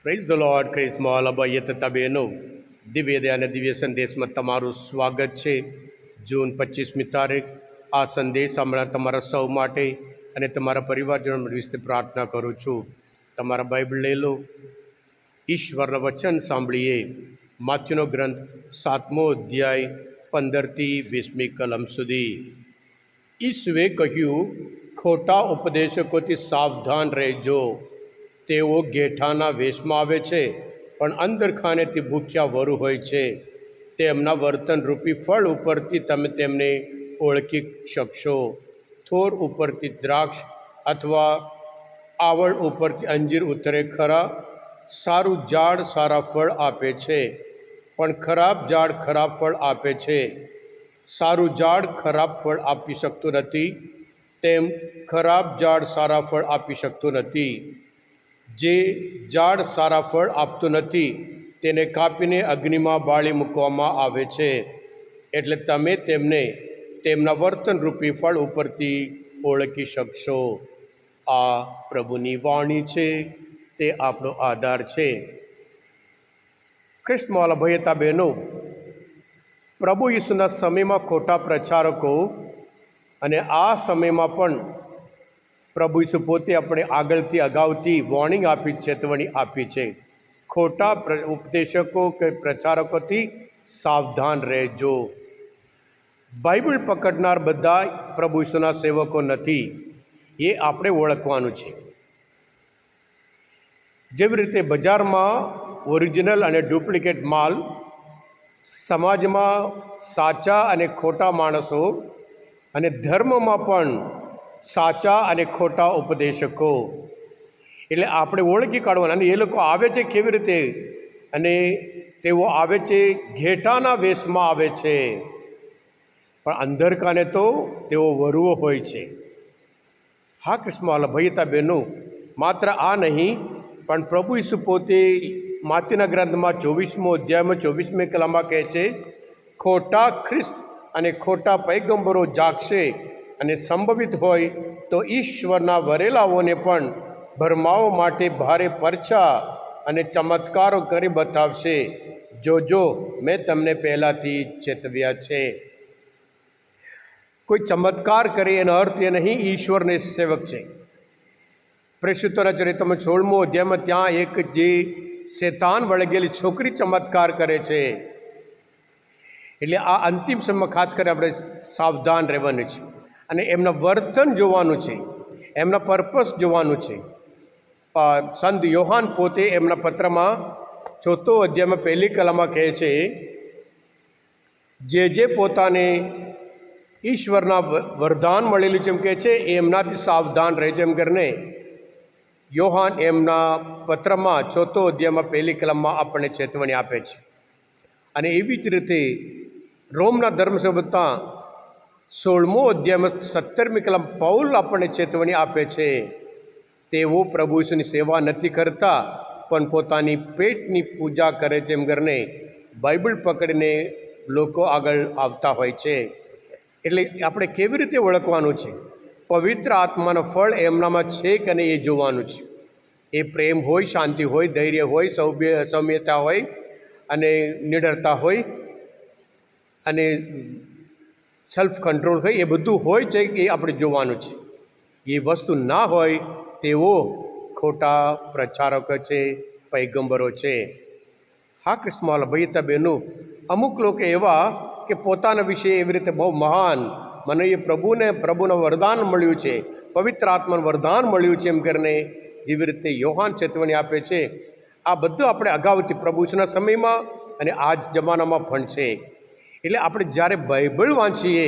Praise the lord, ક્રિસ્મોલ અભય તથા બહેનો, દિવ્ય અને દિવ્ય સંદેશમાં તમારું સ્વાગત છે. જૂન 25મી તારીખ. આ સંદેશ હમણાં તમારા સૌ માટે અને તમારા પરિવારજનો વિશે પ્રાર્થના કરું છું. તમારા બાઇબલ લઈ લો, ઈશ્વરના વચન સાંભળીએ. માથ્યુનો ગ્રંથ 7મો અધ્યાય 15થી 20મી કલમ સુધી. ઈસુએ કહ્યું, ખોટા ઉપદેશકોથી સાવધાન રહેજો. તેઓ ઘેટાના વેશમાં આવે છે, પણ અંદર ખાનેથી ભૂખ્યા વરુ હોય છે. તેમના વર્તનરૂપી ફળ ઉપરથી તમે તેમને ઓળખી શકશો. થોર ઉપરથી દ્રાક્ષ અથવા આવળ ઉપરથી અંજીર ઉતરે ખરા? સારું ઝાડ સારા ફળ આપે છે, પણ ખરાબ ઝાડ ખરાબ ફળ આપે છે. સારું ઝાડ ખરાબ ફળ આપી શકતું નથી, તેમ ખરાબ ઝાડ સારા ફળ આપી શકતું નથી. જે ઝાડ સારા ફળ આપતું નથી તેને કાપીને અગ્નિમાં બાળી મૂકવામાં આવે છે. એટલે તમે તેમને તેમના વર્તનરૂપી ફળ ઉપરથી ઓળખી શકશો. આ પ્રભુની વાણી છે, તે આપણો આધાર છે. ખ્રિસ્તમાં ભયતા બહેનો, પ્રભુ ઈસુના સમયમાં ખોટા પ્રચારકો અને આ સમયમાં પણ પ્રભુ ઈસુ પોતે આપણે આગળથી અગાઉથી વોર્નિંગ આપી, ચેતવણી આપી છે. ખોટા ઉપદેશકો કે પ્રચારકોથી સાવધાન રહેજો. બાઇબલ પકડનાર બધા પ્રભુ ઈસુના સેવકો નથી, એ આપણે ઓળખવાનું છે. જેવી રીતે બજારમાં ઓરિજિનલ અને ડુપ્લિકેટ માલ, સમાજમાં સાચા અને ખોટા માણસો, અને ધર્મમાં પણ સાચા અને ખોટા ઉપદેશકો. એટલે આપણે ઓળખી કાઢવાના. અને એ લોકો આવે છે કેવી રીતે? અને તેઓ આવે છે ઘેટાના વેશમાં આવે છે, પણ અંધરકાને તો તેઓ વરુઓ હોય છે. હા કૃષ્ણ ભયતા બહેનો, માત્ર આ નહીં, પણ પ્રભુ ઈસુ પોતે માથ્યુના ગ્રંથમાં 24મો અધ્યાયમાં 24મી કલમમાં કહે છે, ખોટા ખ્રિસ્ત અને ખોટા પૈગંબરો જાગશે, અને સંભવિત હોય તો ઈશ્વરના વરેલાઓને પણ ભરમાવવા માટે ભારે પરચા અને ચમત્કારો કરી બતાવશે. જોજો, મેં તમને પહેલાંથી ચેતવ્યા છે. કોઈ ચમત્કાર કરે એનો અર્થ એ નહીં ઈશ્વરને સેવક છે. પ્રેષિતોના ચરિત્રમાં 16મો અધ્યાયમાં ત્યાં એક જે શેતાન વળગેલી છોકરી ચમત્કાર કરે છે. એટલે આ અંતિમ સમયમાં ખાસ કરીને આપણે સાવધાન રહેવાનું છે, અને એમના વર્તન જોવાનું છે, એમના પર્પસ જોવાનું છે. સંત યોહાન પોતે એમના પત્રમાં 4 અધ્યાયમાં 1લી કલમમાં કહે છે, જે પોતાને ઈશ્વરના વરદાન મળેલું છે એમ કહે છે, એમનાથી સાવધાન રહેજો એમ કરીને યોહાન એમના પત્રમાં 4 અધ્યાયમાં 1લી કલમમાં આપણને ચેતવણી આપે છે. અને એવી જ રીતે રોમના ધર્મસભ્યતા 16મો અધ્યાયમાં 17મી કલમ પૌલ આપણને ચેતવણી આપે છે. તેઓ પ્રભુ ઈસુની સેવા નથી કરતા, પણ પોતાની પેટની પૂજા કરે છે એમ કરીને બાઇબલ પકડીને લોકો આગળ આવતા હોય છે. એટલે આપણે કેવી રીતે ઓળખવાનું છે? પવિત્ર આત્માનું ફળ એમનામાં છે કે નહીં એ જોવાનું છે. એ પ્રેમ હોય, શાંતિ હોય, ધૈર્ય હોય, સૌમ્યતા હોય, અને નિડરતા હોય, અને સેલ્ફ કંટ્રોલ હોય, એ બધું હોય છે એ આપણે જોવાનું છે. એ વસ્તુ ના હોય તેઓ ખોટા પ્રચારકો છે, પૈગંબરો છે. હા કૃષ્ણ ભયતા બહેનો, અમુક લોકો એવા કે પોતાના વિશે એવી રીતે બહુ મહાન, મને એ પ્રભુનું વરદાન મળ્યું છે, પવિત્ર આત્માનું વરદાન મળ્યું છે એમ કરીને જેવી રીતે યોહાન ચેતવણી આપે છે. આ બધું આપણે અગાઉથી પ્રભુના સમયમાં અને આજ જમાનામાં પણ છે. એટલે આપણે જ્યારે બાઇબલ વાંચીએ,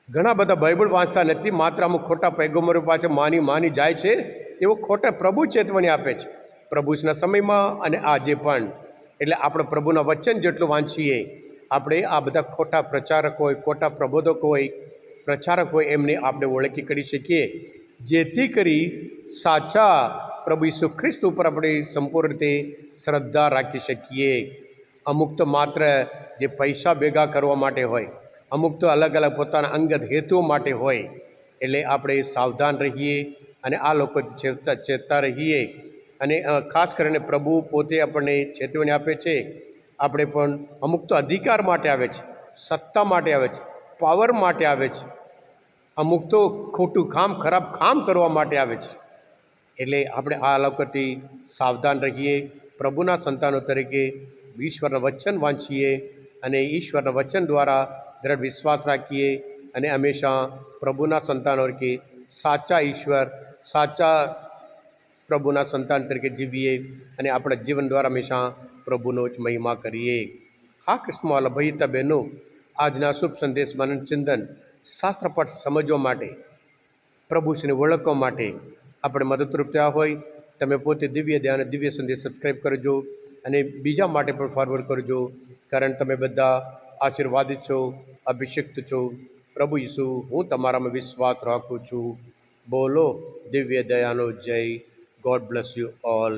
ઘણા બધા બાઇબલ વાંચતા નથી, માત્ર અમુક ખોટા પૈગંબરો પાછળ માની જાય છે. તેઓ ખોટા પ્રભુ ચેતવણી આપે છે પ્રભુના સમયમાં અને આજે પણ. એટલે આપણે પ્રભુના વચન જેટલું વાંચીએ, આપણે આ બધા ખોટા પ્રચારક હોય, ખોટા પ્રબોધક હોય, પ્રચારક હોય, એમને આપણે ઓળખી કરી શકીએ, જેથી કરી સાચા પ્રભુ ઈસુ ખ્રિસ્ત ઉપર આપણે સંપૂર્ણ રીતે શ્રદ્ધા રાખી શકીએ. અમુક તો માત્ર જે પૈસા ભેગા કરવા માટે હોય, અમુક તો અલગ અલગ પોતાના અંગત હેતુઓ માટે હોય. એટલે આપણે સાવધાન રહીએ અને આ લોકો ચેતતા રહીએ. અને ખાસ કરીને પ્રભુ પોતે આપણને ચેતવણી આપે છે. આપણે પણ અમુક તો અધિકાર માટે આવે છે, સત્તા માટે આવે છે, પાવર માટે આવે છે, અમુક તો ખોટું કામ, ખરાબ કામ કરવા માટે આવે છે. એટલે આપણે આ વખતથી સાવધાન રહીએ, પ્રભુના સંતાનો તરીકે ઈશ્વરના વચન વાંચીએ અને ઈશ્વરના વચન દ્વારા દ્રઢ વિશ્વાસ રાખીએ અને હંમેશા પ્રભુના સંતાનો તરીકે સાચા ઈશ્વર, સાચા પ્રભુના સંતાન તરીકે જીવીએ અને આપણા જીવન દ્વારા હંમેશા પ્રભુનો જ મહિમા કરીએ. હા કૃષ્ણવાલા ભાઈ તા બહેનો, આજના શુભ સંદેશ મનન ચિંતન શાસ્ત્રપાઠ સમજવા માટે, પ્રભુશ્રીને ઓળખવા માટે આપણે મદદરૂપ થયા હોય. તમે પોતે દિવ્ય ધ્યાન, દિવ્ય સંદેશ સબસ્ક્રાઈબ કરજો અને બીજા માટે પણ ફોરવર્ડ કરજો, કારણ તમે બધા આશીર્વાદિત છો, અભિષિક્ત છો. પ્રભુ ઈસુ, હું તમારામાં વિશ્વાસ રાખું છું. બોલો દિવ્ય દયાનો જય. God bless you all.